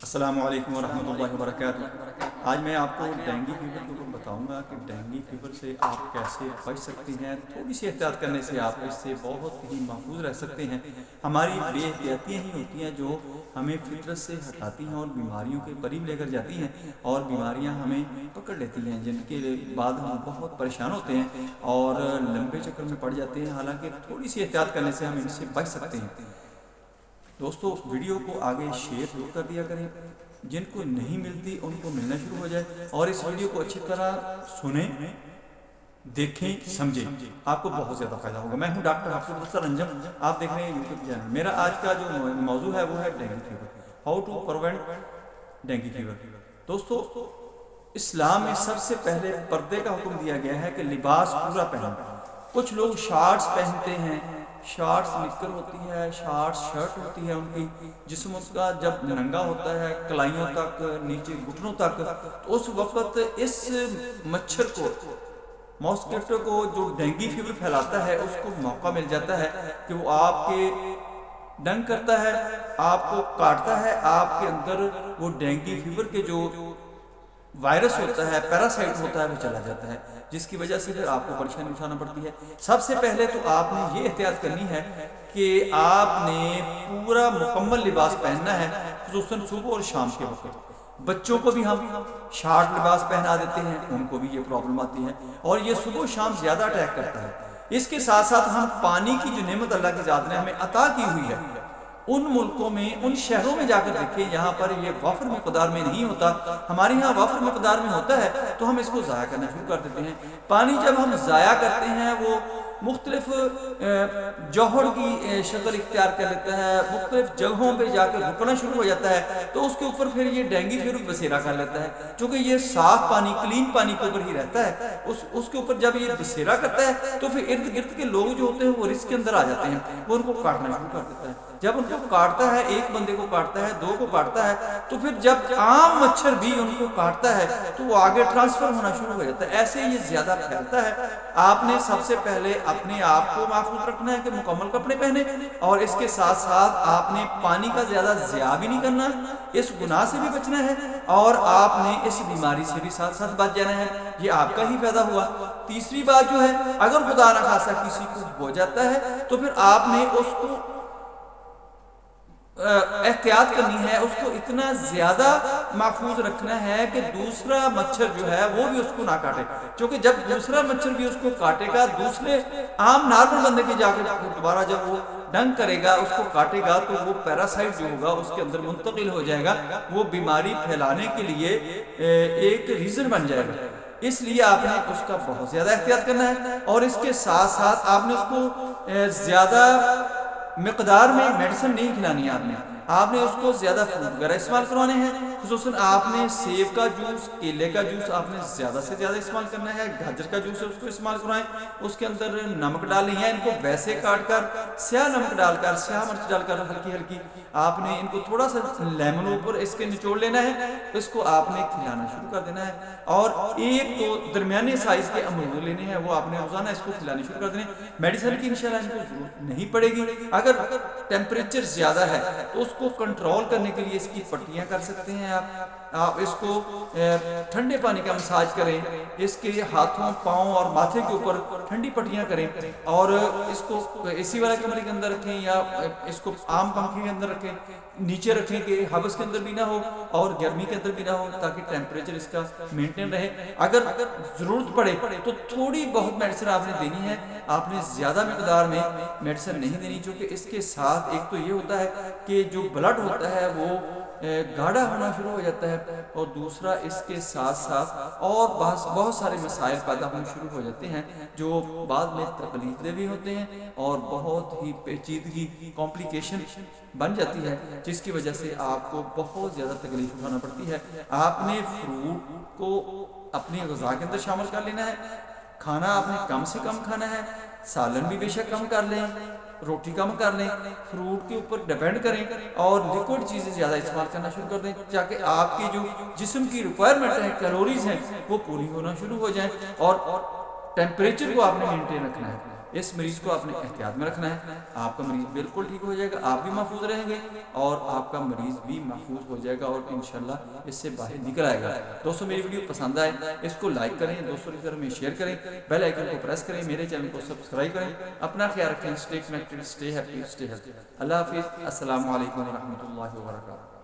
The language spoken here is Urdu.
السلام علیکم ورحمۃ اللہ وبرکاتہ۔ آج میں آپ کو ڈینگی فیور کے اوپر بتاؤں گا کہ ڈینگی فیور سے آپ کیسے بچ سکتے ہیں۔ تھوڑی سی احتیاط کرنے سے آپ اس سے بہت ہی محفوظ رہ سکتے ہیں۔ ہماری بے احتیاطیاں ہی ہوتی ہیں جو ہمیں فطرت سے ہٹاتی ہیں اور بیماریوں کے قریب لے کر جاتی ہیں، اور بیماریاں ہمیں پکڑ لیتی ہیں، جن کے بعد ہم بہت پریشان ہوتے ہیں اور لمبے چکر میں پڑ جاتے ہیں۔ حالانکہ تھوڑی سی احتیاط کرنے سے ہم ان سے بچ سکتے ہیں۔ دوستو، ویڈیو کو آگے شیئر ضرور کر دیا کریں، جن کو نہیں ملتی ان کو ملنا شروع ہو جائے، اور اس ویڈیو کو اچھی طرح سنیں، دیکھیں، سمجھیں، آپ کو بہت زیادہ فائدہ ہوگا۔ میں ہوں ڈاکٹر حافظ اختر انجم، آپ دیکھ رہے ہیں یوٹیوب چینل۔ میرا آج کا جو موضوع ہے وہ ہے dengue fever, how to prevent dengue fever. دوستو، اسلام میں سب سے پہلے پردے کا حکم دیا گیا ہے کہ لباس پورا پہنیں۔ کچھ لوگ شارٹس پہنتے ہیں، شارٹس نکر ہوتی ہے، شارٹس شرٹ ہوتی ہے ان کی، جسم اس کا جب ننگا ہوتا ہے کلائیوں تک، نیچے گھٹنوں تک، تو اس وقت اس مچھر کو، ماسکیٹو کو، جو ڈینگی فیور پھیلاتا ہے، اس کو موقع مل جاتا ہے کہ وہ آپ کے ڈنگ کرتا ہے، آپ کو کاٹتا ہے، آپ کے اندر وہ ڈینگی فیور کے جو وائرس ہوتا ہے، پیراسائٹ ہوتا ہے، وہ چلا جاتا ہے، جس کی وجہ سے پھر آپ کو پریشانی اٹھانا پڑتی ہے۔ سب سے پہلے تو آپ نے یہ احتیاط کرنی ہے کہ آپ نے پورا مکمل لباس پہننا ہے، خصوصاً صبح اور شام کے وقت۔ بچوں کو بھی ہم شارٹ لباس پہنا دیتے ہیں، ان کو بھی یہ پرابلم آتی ہے، اور یہ صبح و شام زیادہ اٹیک کرتا ہے۔ اس کے ساتھ ساتھ ہم پانی کی جو نعمت اللہ کی ذات نے ہمیں عطا کی ہوئی ہے، ان ملکوں میں، ان شہروں میں جا کر دیکھیں جہاں پر یہ وافر مقدار میں نہیں ہوتا، ہمارے ہاں وافر مقدار میں ہوتا ہے، تو ہم اس کو ضائع کرنا شروع کر دیتے ہیں۔ پانی جب ہم ضائع کرتے ہیں وہ مختلف جوہر کی شکل اختیار کر لیتا ہے، مختلف جگہوں پہ جا کے رکنا شروع ہو جاتا ہے، تو اس کے اوپر پھر یہ ڈینگی فیور بسیرا کر لیتا ہے، چونکہ یہ صاف پانی، کلین پانی کے اوپر ہی رہتا ہے، اس کے اوپر جب یہ بسیرا کرتا ہے تو پھر ارد گرد کے لوگ جو ہوتے ہیں وہ رزق کے اندر آ جاتے ہیں، وہ ان کو کاٹنا شروع کر دیتا ہے۔ جب ان کو کاٹتا ہے، ایک بندے کو کاٹتا ہے، دو کو کاٹتا ہے، تو پھر جب عام مچھر بھی ان کو کاٹتا ہے تو وہ آگے ٹرانسفر ہونا شروع ہو جاتا ہے، ایسے یہ زیادہ پھیلتا ہے۔ آپ نے سب سے پہلے اپنے آپ کو محفوظ رکھنا ہے کہ مکمل کپڑے پہنے، اور اس کے ساتھ ساتھ آپ نے پانی کا زیادہ ضیاع بھی نہیں کرنا، اس گناہ سے بھی بچنا ہے، اور آپ نے اس بیماری سے بھی ساتھ ساتھ بچ جانا ہے، یہ آپ کا ہی فائدہ ہوا۔ تیسری بات جو ہے، اگر خدا نہ خواستہ کسی کو ہو جاتا ہے تو پھر آپ نے اس کو احتیاط کرنی ہے، اس کو اتنا زیادہ محفوظ رکھنا ہے کہ دوسرا مچھر جو ہے وہ بھی اس کو نہ کاٹے، کیونکہ جب دوسرا مچھر بھی اس کو کاٹے گا، دوسرے عام نارمل بندے کی جا کے دوبارہ جب وہ ڈنگ کرے گا، اس کو کاٹے گا، تو وہ پیراسائٹ جو ہوگا اس کے اندر منتقل ہو جائے گا، وہ بیماری پھیلانے کے لیے ایک ریزن بن جائے گا۔ اس لیے آپ نے اس کا بہت زیادہ احتیاط کرنا ہے، اور اس کے ساتھ ساتھ آپ نے اس کو زیادہ مقدار میں میڈیسن نہیں کھلانی ہے، آپ نے اس کو زیادہ فروٹ وغیرہ استعمال کروانے ہیں، خصوصاً آپ نے سیب کا جوس، کیلے کا جوس آپ نے زیادہ سے زیادہ استعمال کرنا ہے، گاجر کا جوس ہے اس کو استعمال کروائیں، اس کے اندر نمک ڈالیں، یا ان کو ویسے کاٹ کر سیاہ نمک ڈال کر، سیاہ مرچ ڈال کر ہلکی ہلکی آپ نے ان کو تھوڑا سا لیمن اوپر اس کے نچوڑ لینا ہے، اس کو آپ نے کھلانا شروع کر دینا ہے، اور ایک تو درمیانے سائز کے امرود لینے ہیں، وہ آپ نے روزانہ اس کو کھلانے شروع کر دینے۔ میڈیسن کی انشاءاللہ ان کو ضرورت نہیں پڑے گی۔ اگر ٹیمپریچر زیادہ ہے تو اس کو کنٹرول کرنے کے لیے اس کی پٹیاں کر سکتے ہیں، آپ اس کو ٹھنڈے پانی کا مساج کریں، اس کے ہاتھوں، پاؤں اور ماتھے کے اوپر ٹھنڈی پٹیاں کریں، اور اس کو اے سی والے کمرے کے اندر رکھیں، یا اس کو عام پنکھے کے اندر رکھیں، نیچے رکھیں کہ حبس کے اندر بھی نہ ہو اور گرمی کے اندر بھی نہ ہو، تاکہ ٹیمپریچر اس کا مینٹین رہے۔ اگر ضرورت پڑے تو تھوڑی بہت میڈیسن آپ نے دینی ہے، آپ نے زیادہ مقدار میں میڈیسن نہیں دینی، چونکہ اس کے ساتھ ایک تو یہ ہوتا ہے کہ جو بلڈ ہوتا ہے وہ گاڑھا ہونا شروع ہو جاتا ہے، اور دوسرا اس کے ساتھ ساتھ اور بہت سارے مسائل پیدا ہونے شروع ہو جاتے ہیں، جو بعد میں تکلیف دہ بھی ہوتے ہیں اور بہت ہی پیچیدگی، کمپلیکیشن بن جاتی ہے، جس کی وجہ سے آپ کو بہت زیادہ تکلیف اٹھانا پڑتی ہے۔ آپ نے فروٹ کو اپنی غذا کے اندر شامل کر لینا ہے، کھانا آپ نے کم سے کم کھانا ہے، سالن بھی بے شک کم کر لیں، روٹی کم کر لیں، فروٹ کے اوپر ڈیپینڈ کریں، اور لیکوڈ چیزیں زیادہ استعمال کرنا شروع کر دیں، تاکہ آپ کی جو جسم کی ریکوائرمنٹ ہے، کیلوریز ہیں، وہ پوری ہونا شروع ہو جائیں، اور ٹیمپریچر کو آپ نے مینٹین رکھنا ہے۔ اس مریض کو آپ نے احتیاط میں رکھنا ہے، آپ کا مریض بالکل ٹھیک ہو جائے گا، آپ بھی محفوظ رہیں گے اور آپ کا مریض بھی محفوظ ہو جائے گا اور انشاءاللہ اس سے باہر نکل آئے گا۔ دوستوں میری ویڈیو پسند آئے اس کو لائک کریں، دوستوں کی طرف میں شیئر کریں، بیل آئیکن کو پریس کریں، میرے چینل کو سبسکرائب کریں، اپنا خیال رکھیں، stay connected, stay happy, stay healthy. اللہ حافظ، السلام علیکم ورحمۃ اللہ وبرکاتہ۔